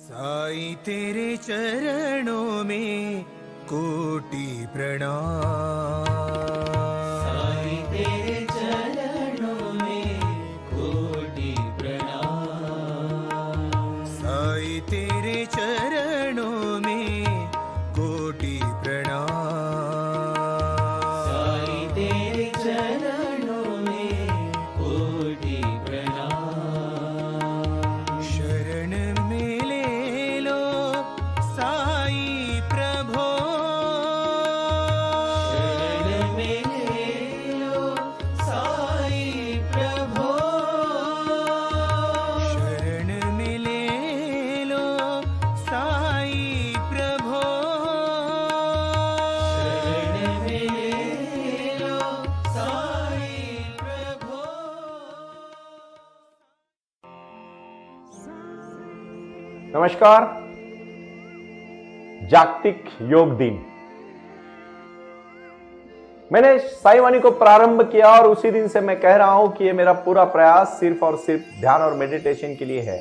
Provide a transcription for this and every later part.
साईं तेरे चरणों में कोटि प्रणाम। साईं तेरे चरणों में कोटि प्रणाम। साईं तेरे चरणों में कोटि प्रणाम। साईं तेरे चरणों में कोटि प्रणाम। शरण में ले लो साईं प्रभो। शरण में ले लो साईं प्रभो। शरण में ले लो साईं प्रभो। शरण में ले लो साईं प्रभो। नमस्कार। जागतिक योग दिन मैंने साईं वाणी को प्रारंभ किया और उसी दिन से मैं कह रहा हूं कि ये मेरा पूरा प्रयास सिर्फ और सिर्फ ध्यान और मेडिटेशन के लिए है।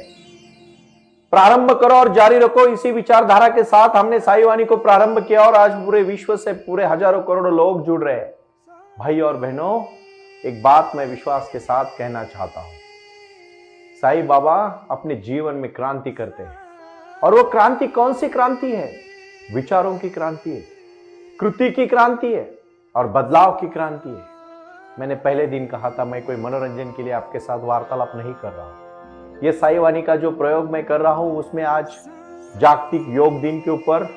प्रारंभ करो और जारी रखो। इसी विचारधारा के साथ हमने साईं वाणी को प्रारंभ किया और आज पूरे विश्व से पूरे हजारों करोड़ों लोग जुड़ रहे हैं। भाई और बहनों, एक बात मैं विश्वास के साथ कहना चाहता हूं। साईं बाबा अपने जीवन में क्रांति करते हैं और वो क्रांति कौन सी क्रांति है? विचारों की क्रांति है, कृति की क्रांति है और बदलाव की क्रांति है। मैंने पहले दिन कहा था मैं कोई मनोरंजन के लिए आपके साथ वार्तालाप नहीं कर रहा हूं। ये साईं वाणी का जो प्रयोग मैं कर रहा हूं उसमें आज जागतिक योग दिन के ऊपर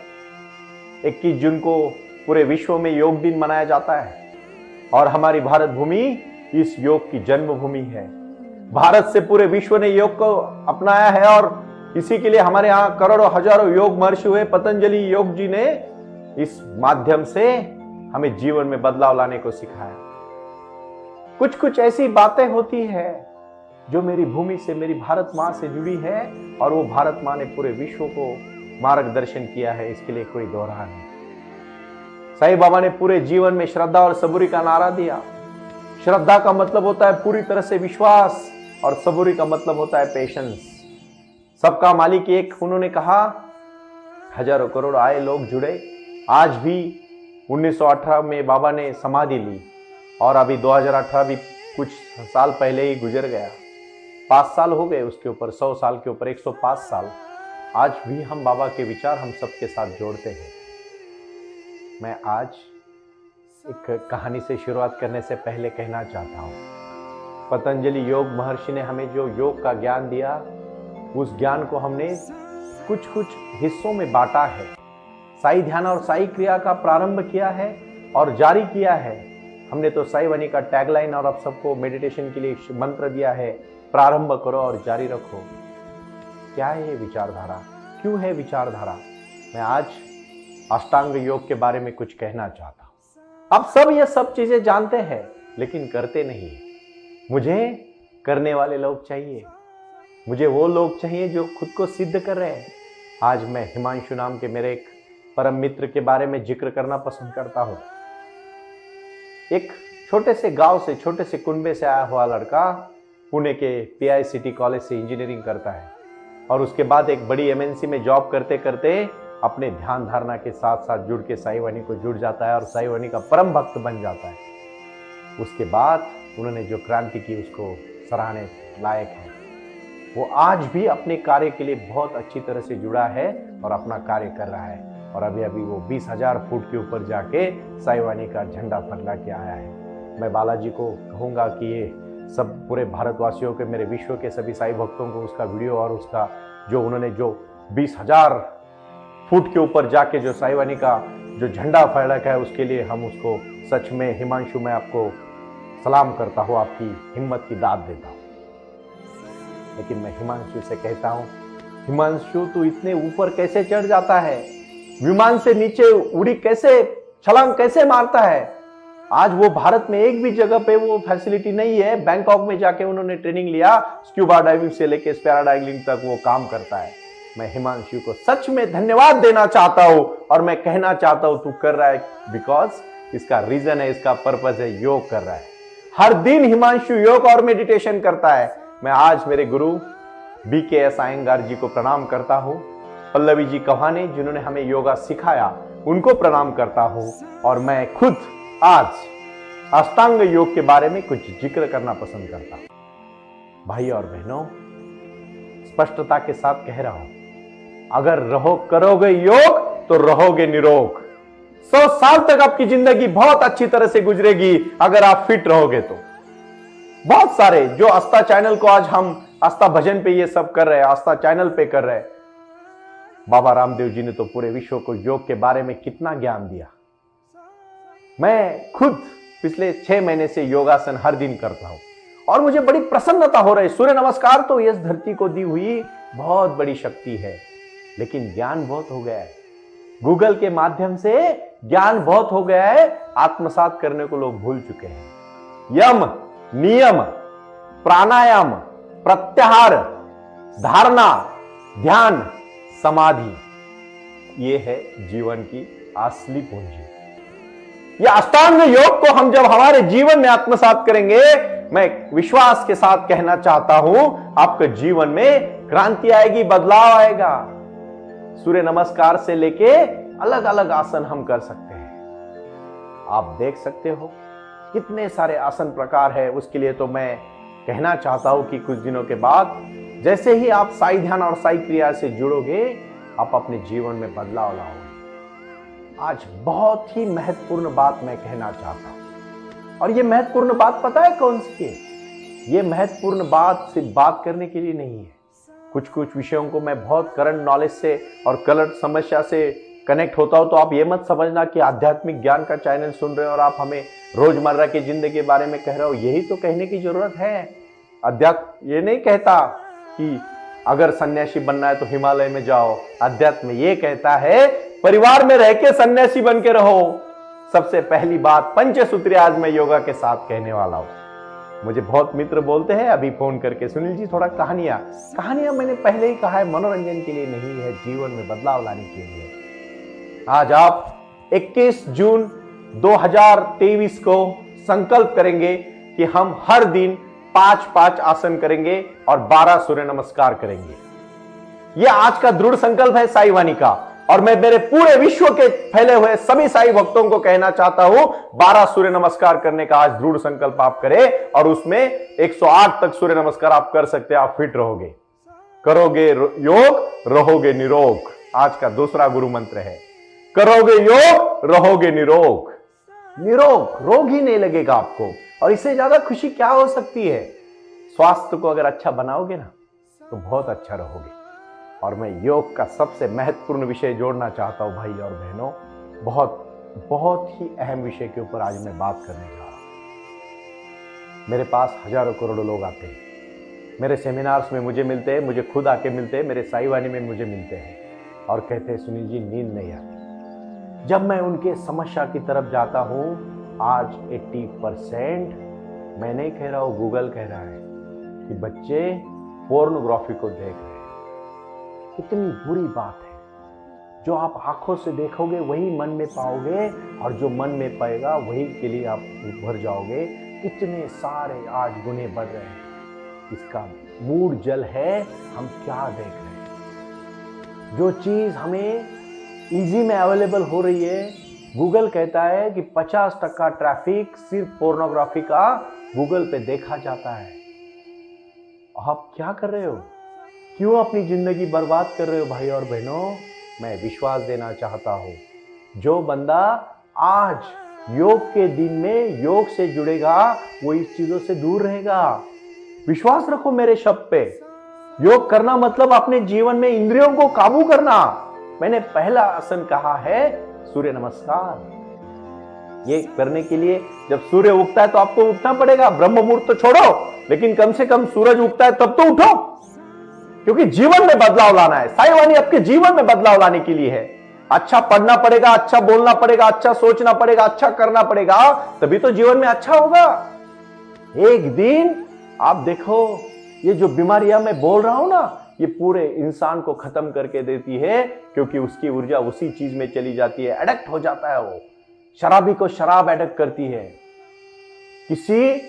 21 जून को पूरे विश्व में योग दिन मनाया जाता है और हमारी भारत भूमि इस योग की जन्मभूमि है। भारत से पूरे विश्व ने योग को अपनाया है और इसी के लिए हमारे यहाँ करोड़ों हजारों योग महर्षि हुए। पतंजलि योग जी ने इस माध्यम से हमें जीवन में बदलाव लाने को सिखाया। कुछ कुछ ऐसी बातें होती है जो मेरी भूमि से, मेरी भारत माँ से जुड़ी है और वो भारत माँ ने पूरे विश्व को मार्गदर्शन किया है। इसके लिए कोई दोहरा नहीं। साईं बाबा ने पूरे जीवन में श्रद्धा और सबूरी का नारा दिया। श्रद्धा का मतलब होता है पूरी तरह से विश्वास और सबूरी का मतलब होता है पेशेंस। सबका मालिक एक उन्होंने कहा। हजारों करोड़ आए, लोग जुड़े। आज भी 1918 में बाबा ने समाधि ली और अभी 2018 भी कुछ साल पहले ही गुजर गया। 5 साल हो गए उसके ऊपर, 100 साल के ऊपर 105 साल। आज भी हम बाबा के विचार हम सबके साथ जोड़ते हैं। मैं आज एक कहानी से शुरुआत करने से पहले कहना चाहता हूं, पतंजलि योग महर्षि ने हमें जो योग का ज्ञान दिया उस ज्ञान को हमने कुछ कुछ हिस्सों में बांटा है। साई ध्यान और साई क्रिया का प्रारंभ किया है और जारी किया है। हमने तो साईं वाणी का टैगलाइन और आप सबको मेडिटेशन के लिए मंत्र दिया है, प्रारंभ करो और जारी रखो। क्या है ये विचारधारा? क्यों है विचारधारा? मैं आज अष्टांग योग के बारे में कुछ कहना चाहता हूं। आप सब ये सब चीजें जानते हैं लेकिन करते नहीं। मुझे करने वाले लोग चाहिए। मुझे वो लोग चाहिए जो खुद को सिद्ध कर रहे हैं। आज मैं हिमांशु नाम के मेरे एक परम मित्र के बारे में जिक्र करना पसंद करता हूं। एक छोटे से गांव से, छोटे से कुनबे से आया हुआ लड़का पुणे के PICT कॉलेज से इंजीनियरिंग करता है और उसके बाद एक बड़ी MNC में जॉब करते करते अपने ध्यान धारणा के साथ साथ जुड़ के साईं वाणी को जुड़ जाता है और साईं वाणी का परम भक्त बन जाता है। उसके बाद उन्होंने जो क्रांति की उसको सराहने लायक है। वो आज भी अपने कार्य के लिए बहुत अच्छी तरह से जुड़ा है और अपना कार्य कर रहा है और अभी अभी वो 20,000 फुट के ऊपर जाके साईं वाणी का झंडा फहरा के आया है। मैं बालाजी को कहूँगा कि ये सब पूरे भारतवासियों के, मेरे विश्व के सभी साईं भक्तों को उसका वीडियो और उसका जो उन्होंने जो 20,000 फुट के ऊपर जाके जो साईं वाणी का जो झंडा फहरा है उसके लिए हम उसको सच में हिमांशु मैं आपको सलाम करता हूँ, आपकी हिम्मत की दाद देता हूँ। लेकिन मैं हिमांशु से कहता हूँ, हिमांशु तू इतने ऊपर कैसे चढ़ जाता है? विमान से नीचे उड़ी कैसे, छलांग कैसे मारता है? आज वो भारत में एक भी जगह पे वो फैसिलिटी नहीं है। बैंकॉक में जाके उन्होंने ट्रेनिंग लिया, स्क्यूबा डाइविंग से लेके पैराडाइविंग तक वो काम करता है। मैं हिमांशु को सच में धन्यवाद देना चाहता हूं और मैं कहना चाहता हूं तू कर रहा है बिकॉज इसका रीजन है, इसका पर्पस है, योग कर रहा है। हर दिन हिमांशु योग और मेडिटेशन करता है। मैं आज मेरे गुरु BKS अयंगार जी को प्रणाम करता हूं पल्लवी जी कहाने जिन्होंने हमें योगा सिखाया, उनको प्रणाम करता हूं। और मैं खुद आज अष्टांग योग के बारे में कुछ जिक्र करना पसंद करता हूं। भाई और बहनों, स्पष्टता के साथ कह रहा हूं, अगर करोगे योग तो रहोगे निरोग। 100 साल तक आपकी जिंदगी बहुत अच्छी तरह से गुजरेगी अगर आप फिट रहोगे तो। बहुत सारे जो आस्था चैनल को आज हम आस्था भजन पे ये सब कर रहे हैं, आस्था चैनल पे कर रहे हैं, बाबा रामदेव जी ने तो पूरे विश्व को योग के बारे में कितना ज्ञान दिया। मैं खुद पिछले 6 महीने से योगासन हर दिन करता हूं और मुझे बड़ी प्रसन्नता हो रही है। सूर्य नमस्कार तो इस धरती को दी हुई बहुत बड़ी शक्ति है, लेकिन ज्ञान बहुत हो गया है। गूगल के माध्यम से ज्ञान बहुत हो गया है, आत्मसात करने को लोग भूल चुके हैं। यम, नियम, प्राणायाम, प्रत्याहार, धारणा, ध्यान, समाधि, ये है जीवन की असली पूंजी। ये अष्टांग योग को हम जब हमारे जीवन में आत्मसात करेंगे, मैं विश्वास के साथ कहना चाहता हूं, आपके जीवन में क्रांति आएगी, बदलाव आएगा। सूर्य नमस्कार से लेके अलग अलग आसन हम कर सकते हैं। आप देख सकते हो कितने सारे आसन प्रकार है। उसके लिए तो मैं कहना चाहता हूं कि कुछ दिनों के बाद जैसे ही आप साई ध्यान और साई क्रिया से जुड़ोगे, आप अपने जीवन में बदलाव लाओगे। आज बहुत ही महत्वपूर्ण बात मैं कहना चाहता हूं, और यह महत्वपूर्ण बात पता है कौन सी है? यह महत्वपूर्ण बात सिर्फ बात करने के लिए नहीं है। कुछ कुछ विषयों को मैं बहुत करंट नॉलेज से और करंट समस्या से कनेक्ट होता हूं, तो आप ये मत समझना कि आध्यात्मिक ज्ञान का चैनल सुन रहे हो और आप हमें रोजमर्रा की जिंदगी के बारे में कह रहे हो। यही तो कहने की जरूरत है। अध्यात्म ये नहीं कहता कि अगर सन्यासी बनना है तो हिमालय में जाओ। अध्यात्म ये कहता है परिवार में रह के सन्यासी बन के रहो। सबसे पहली बात पंचसूत्री आज मैं योगा के साथ कहने वाला हूं। मुझे बहुत मित्र बोलते हैं अभी फोन करके, सुनील जी थोड़ा कहानियां मैंने पहले ही कहा है, मनोरंजन के लिए नहीं है, जीवन में बदलाव लाने के लिए। आज आप 21 जून 2023 को संकल्प करेंगे कि हम हर दिन 5-5 आसन करेंगे और 12 सूर्य नमस्कार करेंगे। यह आज का दृढ़ संकल्प है साई वाणी का, और मैं मेरे पूरे विश्व के फैले हुए सभी साई भक्तों को कहना चाहता हूं, 12 सूर्य नमस्कार करने का आज दृढ़ संकल्प आप करें, और उसमें 108 तक सूर्य नमस्कार आप कर सकते हैं। आप फिट रहोगे, करोगे योग, रहोगे निरोग। आज का दूसरा गुरु मंत्र है, करोगे योग, रहोगे निरोग। निरोग, रोग ही नहीं लगेगा आपको, और इससे ज्यादा खुशी क्या हो सकती है? स्वास्थ्य को अगर अच्छा बनाओगे ना तो बहुत अच्छा रहोगे। और मैं योग का सबसे महत्वपूर्ण विषय जोड़ना चाहता हूं भाई और बहनों, बहुत ही अहम विषय के ऊपर आज मैं बात करने जा रहा हूं। मेरे पास हजारों करोड़ों लोग आते हैं, मेरे सेमिनार्स में मुझे मिलते हैं, मुझे खुद आके मिलते हैं, मेरे साई वाणी में मुझे मिलते हैं और कहते हैं सुनील जी नींद नहीं आती। जब मैं उनके समस्या की तरफ जाता हूं, आज 80%, मैं नहीं कह रहा हूं, गूगल कह रहा है कि बच्चे पोर्नोग्राफी को देख रहे हैं। कितनी बुरी बात है। जो आप आंखों से देखोगे वही मन में पाओगे, और जो मन में पाएगा वही के लिए आप भर जाओगे। कितने सारे आज गुनाह बढ़ रहे हैं, इसका मूल जल है हम क्या देख रहे हैं। जो चीज हमें इजी में अवेलेबल हो रही है, गूगल कहता है कि 50% ट्रैफिक सिर्फ पोर्नोग्राफी का गूगल पे देखा जाता है। आप क्या कर रहे हो? क्यों अपनी जिंदगी बर्बाद कर रहे हो भाई और बहनों? मैं विश्वास देना चाहता हूं, जो बंदा आज योग के दिन में योग से जुड़ेगा वो इस चीजों से दूर रहेगा। विश्वास रखो मेरे शब्द पे। योग करना मतलब अपने जीवन में इंद्रियों को काबू करना। मैंने पहला आसन कहा है सूर्य नमस्कार। ये करने के लिए जब सूर्य उगता है तो आपको उठना पड़ेगा। ब्रह्म मुहूर्त तो छोड़ो, लेकिन कम से कम सूरज उगता है तब तो उठो, क्योंकि जीवन में बदलाव लाना है। साई वाणी आपके जीवन में बदलाव लाने के लिए है। अच्छा पढ़ना पड़ेगा, अच्छा बोलना पड़ेगा, अच्छा सोचना पड़ेगा, अच्छा करना पड़ेगा, तभी तो जीवन में अच्छा होगा। एक दिन आप देखो, ये जो बीमारियां मैं बोल रहा हूं ना, ये पूरे इंसान को खत्म करके देती है, क्योंकि उसकी ऊर्जा उसी चीज में चली जाती है, एडिक्ट हो जाता है वो। शराबी को शराब एडिक्ट करती है, किसी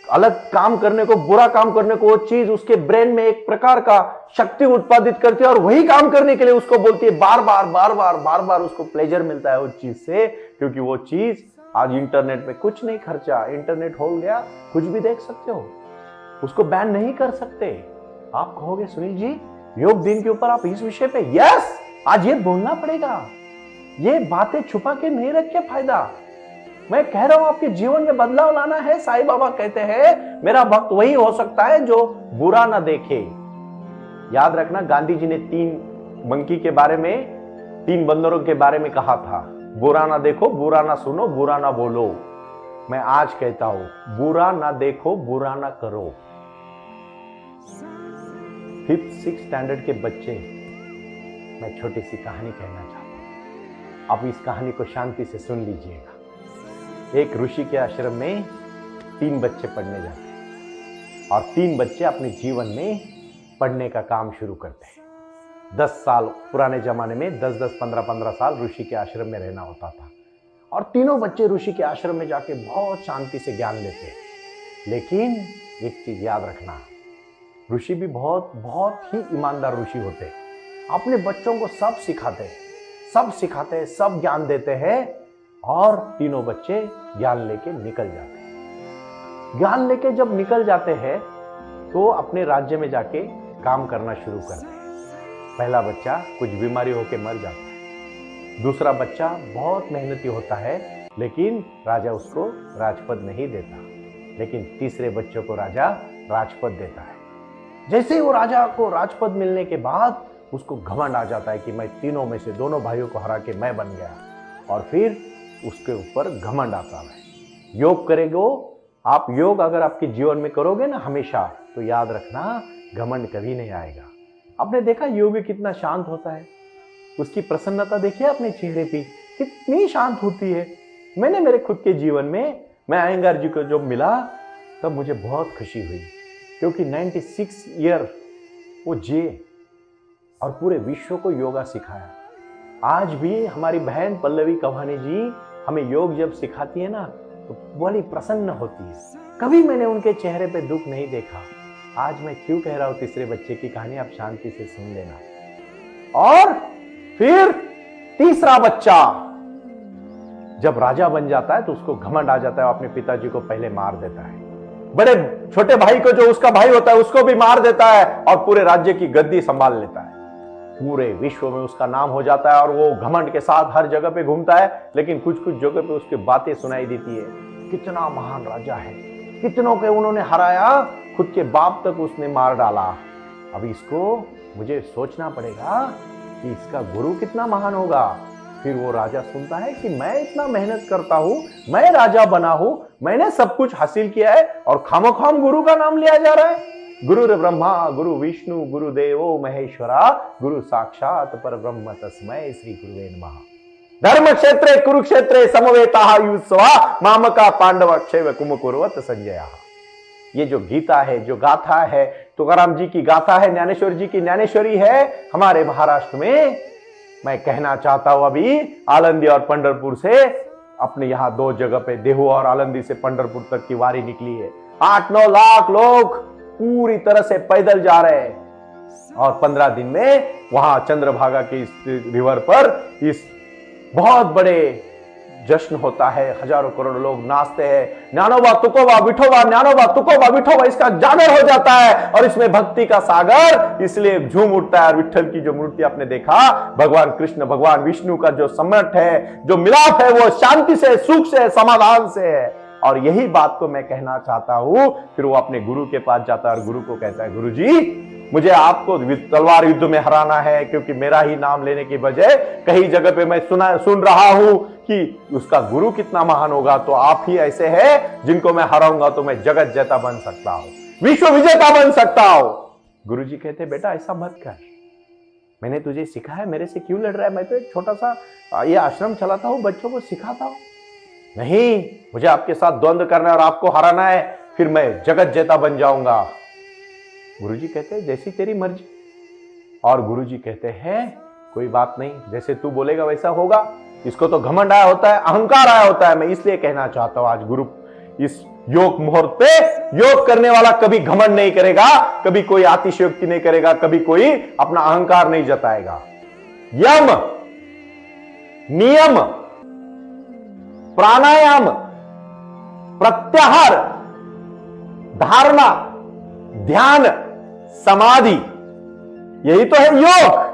अलग काम करने को, बुरा काम करने को, वो चीज उसके ब्रेन में एक प्रकार का शक्ति उत्पादित करती है और वही काम करने के लिए उसको बोलती है, बार बार उसको प्लेजर मिलता है उस चीज से, क्योंकि वो चीज आज इंटरनेट में कुछ नहीं खर्चा, इंटरनेट हो गया, कुछ भी देख सकते हो, उसको बैन नहीं कर सकते। आप कहोगे सुनील जी योग दिन के ऊपर आप इस विषय पे, यस आज ये बोलना पड़ेगा, ये बातें छुपा के नहीं रखे फायदा। मैं कह रहा हूं आपके जीवन में बदलाव लाना है। साईं बाबा कहते हैं मेरा भक्त वही हो सकता है जो बुरा ना देखे। याद रखना गांधी जी ने 3 मंकी के बारे में, 3 बंदरों के बारे में कहा था, बुरा ना देखो, बुरा ना सुनो, बुरा ना बोलो। मैं आज कहता हूं बुरा ना देखो, बुरा ना करो। 5th 6th स्टैंडर्ड के बच्चे, मैं छोटी सी कहानी कहना चाहता हूं, आप इस कहानी को शांति से सुन लीजिएगा। एक ऋषि के आश्रम में 3 बच्चे पढ़ने जाते हैं और 3 बच्चे अपने जीवन में पढ़ने का काम शुरू करते हैं। 10 साल, पुराने जमाने में 10-10, 15-15 साल ऋषि के आश्रम में रहना होता था और तीनों बच्चे ऋषि के आश्रम में जाके बहुत शांति से ज्ञान लेते हैं। लेकिन एक चीज याद रखना, ऋषि भी बहुत ही ईमानदार ऋषि होते हैं। अपने बच्चों को सब सिखाते हैं, सब ज्ञान देते हैं और तीनों बच्चे ज्ञान लेके निकल जाते हैं। ज्ञान लेके जब निकल जाते हैं तो अपने राज्य में जाके काम करना शुरू करते हैं। पहला बच्चा कुछ बीमारी होके मर जाता है, दूसरा बच्चा बहुत मेहनती होता है लेकिन राजा उसको राजपद नहीं देता, लेकिन तीसरे बच्चों को राजा राजपद देता है। जैसे ही वो राजा को राजपद मिलने के बाद उसको घमंड आ जाता है कि मैं तीनों में से दोनों भाइयों को हरा के मैं बन गया, और फिर उसके ऊपर घमंड आता है। योग करेगो आप, योग अगर आपके जीवन में करोगे ना हमेशा, तो याद रखना घमंड कभी नहीं आएगा। आपने देखा योगी कितना शांत होता है, उसकी प्रसन्नता देखिए अपने चेहरे पे कितनी शांत होती है। मैंने मेरे खुद के जीवन में, मैं अयंगार जी को जब मिला तब मुझे बहुत खुशी हुई, क्योंकि 96 ईयर वो जिए और पूरे विश्व को योगा सिखाया। आज भी हमारी बहन पल्लवी कव्हानी जी हमें योग जब सिखाती है ना तो बड़ी प्रसन्न होती है। कभी मैंने उनके चेहरे पे दुख नहीं देखा। आज मैं क्यों कह रहा हूं तीसरे बच्चे की कहानी, आप शांति से सुन लेना। और फिर तीसरा बच्चा जब राजा बन जाता है तो उसको घमंड आ जाता है, अपने पिताजी को पहले मार देता है, बड़े छोटे भाई को जो उसका भाई होता है उसको भी मार देता है और पूरे राज्य की गद्दी संभाल लेता है। पूरे विश्व में उसका नाम हो जाता है और वो घमंड के साथ हर जगह पे घूमता है, लेकिन कुछ जगह पे उसकी बातें सुनाई देती है, कितना महान राजा है, कितनों के उन्होंने हराया, खुद के बाप तक उसने मार डाला। अब इसको मुझे सोचना पड़ेगा कि इसका गुरु कितना महान होगा। फिर वो राजा सुनता है कि मैं इतना मेहनत करता हूं, मैं राजा बना हूं, मैंने सब कुछ हासिल किया है और खामोखाम गुरु का नाम लिया जा रहा है। गुरु ब्रह्मा गुरु विष्णु गुरु देवो महेश्वरा गुरु साक्षात परब्रह्म तस्मै श्री गुरुवे नमः। धर्म क्षेत्रे कुरुक्षेत्रे समवेताः युत्सवा मामका पांडव क्षय कुमकुर्वत संजय। ये जो गीता है, जो गाथा है, तुकाराम जी की गाथा है, ज्ञानेश्वर जी की ज्ञानेश्वरी है हमारे महाराष्ट्र में। मैं कहना चाहता हूं अभी आलंदी और पंढरपुर से, अपने यहां 2 जगह पे देहू और आलंदी से पंढरपुर तक की वारी निकली है। 8-9 लाख लोग पूरी तरह से पैदल जा रहे हैं और 15 दिन में वहां चंद्रभागा के इस रिवर पर इस बहुत बड़े जश्न होता है, हजारों करोड़ लोग नाचते हैं, ज्ञानोबा तुकोबा विठोबा, ज्ञानोबा तुकोबा विठोबा, इसका जागर हो जाता है और इसमें भक्ति का सागर इसलिए झूम उठता है। और विठल की जो मूर्ति आपने देखा, भगवान कृष्ण भगवान विष्णु का जो सम्मट है, जो मिलाप है, वो शांति से, सुख से, समाधान से है। और यही बात को मैं कहना चाहता हूं। फिर वो अपने गुरु के पास जाता है और गुरु को कहता है, गुरु जी मुझे आपको तलवार युद्ध में हराना है, क्योंकि मेरा ही नाम लेने की बजाय कई जगह पे मैं सुन रहा हूं कि उसका गुरु कितना महान होगा, तो आप ही ऐसे हैं जिनको मैं हराऊंगा तो मैं जगत जेता बन सकता हूं, विश्व विजेता बन सकता हूं। गुरु जी कहते बेटा ऐसा मत कर, मैंने तुझे सिखाया, मेरे से क्यों लड़ रहा है, मैं तो एक छोटा सा ये आश्रम चलाता हूं, बच्चों को सिखाता हूं। नहीं, मुझे आपके साथ द्वंद्व करना है और आपको हराना है, फिर मैं जगत जेता बन जाऊंगा। गुरुजी कहते हैं जैसी तेरी मर्जी। और गुरुजी कहते हैं कोई बात नहीं, जैसे तू बोलेगा वैसा होगा। इसको तो घमंड आया होता है, अहंकार आया होता है। मैं इसलिए कहना चाहता हूं आज गुरु इस योग मुहूर्त पे योग करने वाला कभी घमंड नहीं करेगा, कभी कोई अतिशयोक्ति नहीं करेगा, कभी कोई अपना अहंकार नहीं जताएगा। यम, नियम, प्राणायाम, प्रत्याहार, धारणा, ध्यान, समाधि, यही तो है योग।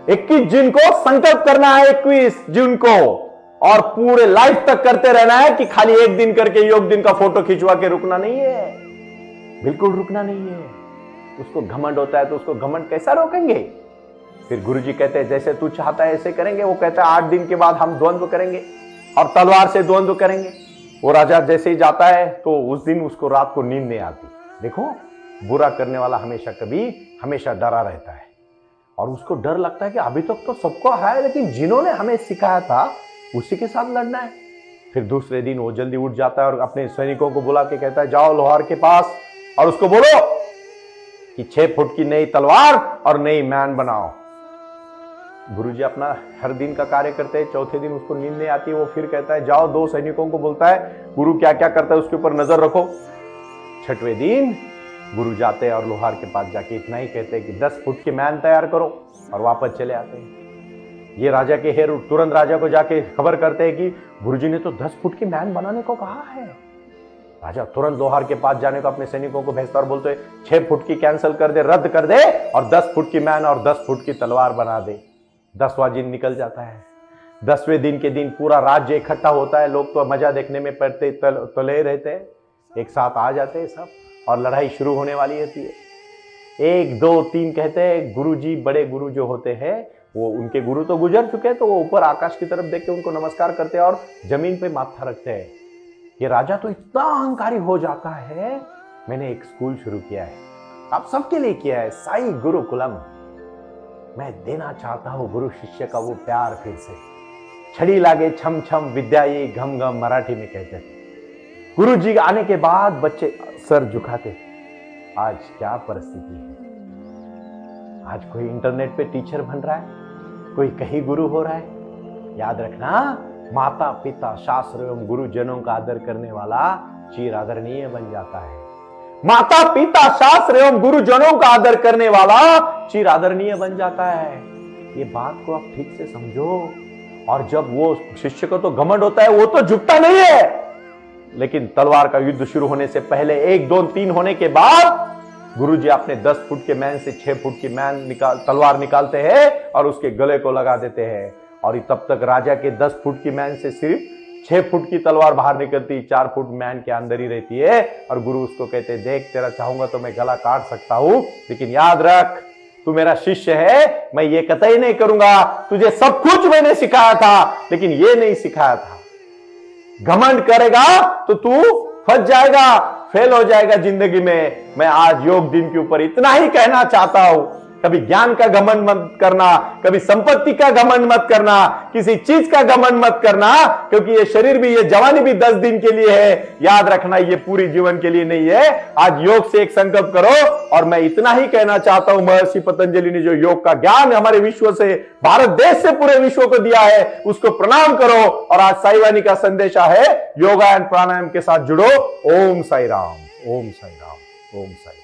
21 जून को संकल्प करना है, 21 जून को, और पूरे लाइफ तक करते रहना है कि खाली एक दिन करके योग दिन का फोटो खिंचवा के रुकना नहीं है, बिल्कुल रुकना नहीं है। उसको घमंड होता है तो उसको घमंड कैसा रोकेंगे? फिर गुरुजी कहते हैं जैसे तू चाहता है ऐसे करेंगे। वो कहता है 8 दिन के बाद हम द्वंद्व करेंगे और तलवार से द्वंद्व करेंगे। वो राजा जैसे ही जाता है तो उस दिन उसको रात को नींद नहीं आती। देखो, बुरा करने वाला हमेशा डरा रहता है और उसको डर लगता है कि अभी तक तो सबको हराया, लेकिन जिन्होंने हमें सिखाया था उसी के साथ लड़ना है। फिर दूसरे दिन वो जल्दी उठ जाता है और अपने सैनिकों को बुला के कहता है जाओ लोहार के पास और उसको बोलो कि 6 फुट की नई तलवार और नई मैन बनाओ। गुरुजी अपना हर दिन का कार्य करते हैं। चौथे दिन उसको नींद नहीं आती, वो फिर कहता है जाओ 2 सैनिकों को बोलता है गुरु क्या क्या करता है उसके ऊपर नजर रखो। 6वें दिन गुरु जाते हैं और लोहार के पास जाके इतना ही कहते हैं कि 10 फुट की मैन तैयार करो और वापस चले आते हैं। ये राजा के हेर तुरंत राजा को जाके खबर करते हैं कि गुरुजी ने तो 10 फुट की मैन बनाने को कहा है। राजा तुरंत लोहार के पास जाने को अपने सैनिकों को भेजता और बोलते 6 फुट की कैंसिल कर दे, रद्द कर दे और 10 फुट की मैन और 10 फुट की तलवार बना दे। 10वां दिन निकल जाता है। 10वें दिन के दिन पूरा राज्य इकट्ठा होता है। लोग तो मजा देखने में पड़ते तले रहते हैं, एक साथ आ जाते हैं सब और लड़ाई शुरू होने वाली होती है। 1 2 3 कहते हैं। गुरुजी, बड़े गुरु जो होते हैं वो, उनके गुरु तो गुजर चुके हैं, तो वो ऊपर आकाश की तरफ देख के उनको नमस्कार करते हैं और जमीन पे माथा रखते हैं। ये राजा तो इतना अहंकारी हो जाता है। मैंने एक स्कूल शुरू किया है, आप सबके लिए किया है, साई गुरुकुलम। मैं देना चाहता हूं गुरु शिष्य का वो प्यार फिर से। छड़ी लागे छम छम विद्या ये घम घम, मराठी में कहते हैं। गुरु जी आने के बाद बच्चे सर झुकाते। आज क्या परिस्थिति है, आज कोई इंटरनेट पे टीचर बन रहा है, कोई कहीं गुरु हो रहा है। याद रखना, माता पिता शास्त्र एवं गुरुजनों का आदर करने वाला चिर आदरणीय बन जाता है। माता पिता शास्त्र एवं गुरुजनों का आदर करने वाला चिर आदरणीय बन जाता है। ये बात को आप ठीक से समझो। और जब वो शिष्य को तो घमंड होता है, वो तो झुकता नहीं है, लेकिन तलवार का युद्ध शुरू होने से पहले 1 2 3 होने के बाद गुरुजी अपने 10 फुट के मैन से 6 फुट की मैन तलवार निकालते हैं और उसके गले को लगा देते हैं। और तब तक राजा के 10 फुट की मैन से सिर्फ 6 फुट की तलवार बाहर निकलती, 4 फुट मैन के अंदर ही रहती है। और गुरु उसको कहते, देख तेरा चाहूंगा तो मैं गला काट सकता हूं, लेकिन याद रख तू मेरा शिष्य है, मैं ये कतई नहीं करूंगा। तुझे सब कुछ मैंने सिखाया था, लेकिन ये नहीं सिखाया था। घमंड करेगा तो तू फंस जाएगा, फेल हो जाएगा जिंदगी में। मैं आज योग दिन के ऊपर इतना ही कहना चाहता हूं, कभी ज्ञान का घमंड मत करना, कभी संपत्ति का घमंड मत करना, किसी चीज का घमंड मत करना, क्योंकि ये शरीर भी, ये जवानी भी 10 दिन के लिए है। याद रखना, ये पूरी जीवन के लिए नहीं है। आज योग से एक संकल्प करो। और मैं इतना ही कहना चाहता हूं, महर्षि पतंजलि ने जो योग का ज्ञान हमारे विश्व से, भारत देश से पूरे विश्व को दिया है, उसको प्रणाम करो। और आज साई वाणी का संदेशा है, योगा एंड प्राणायाम के साथ जुड़ो। ओम साई राम, ओम साई राम, ओम साई राम।